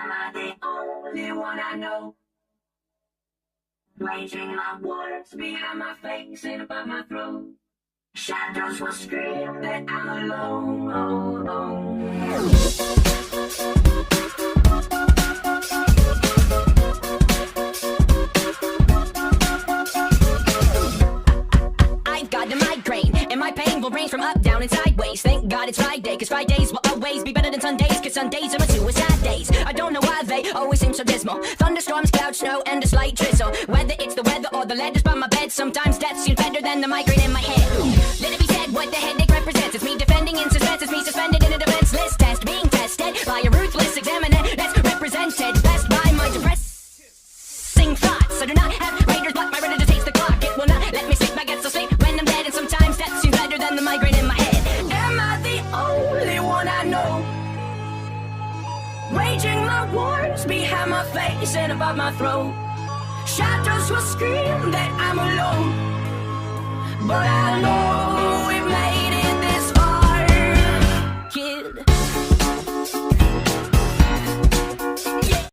Am I the only one I know? Waging my words behind my face and above my throat. Shadows will scream that I'm alone. I've got a migraine, and my pain will range from up, down, and sideways. Thank God it's Friday, cause Fridays will always be better than Sundays, cause Sundays are my suicide days. I don't know why they always seem so dismal. Thunderstorms, cloud, snow, and a slight drizzle. Whether it's the weather or the letters by my bed, sometimes death seems better than the migraine in my head. Let it be said what the headache represents. It's me defending in suspense, it's me suspended in a defenseless test, being tested by a ruthless examiner that's represented best by my depressing thoughts. I do not have raiders, but my retina just hates the clock. It will not let me sleep, I get so sleep when I'm dead, and sometimes that seems better than the migraine in my head. Am I the only one I know? Raging my wars behind my face and above my throat. Shadows will scream that I'm alone, but I know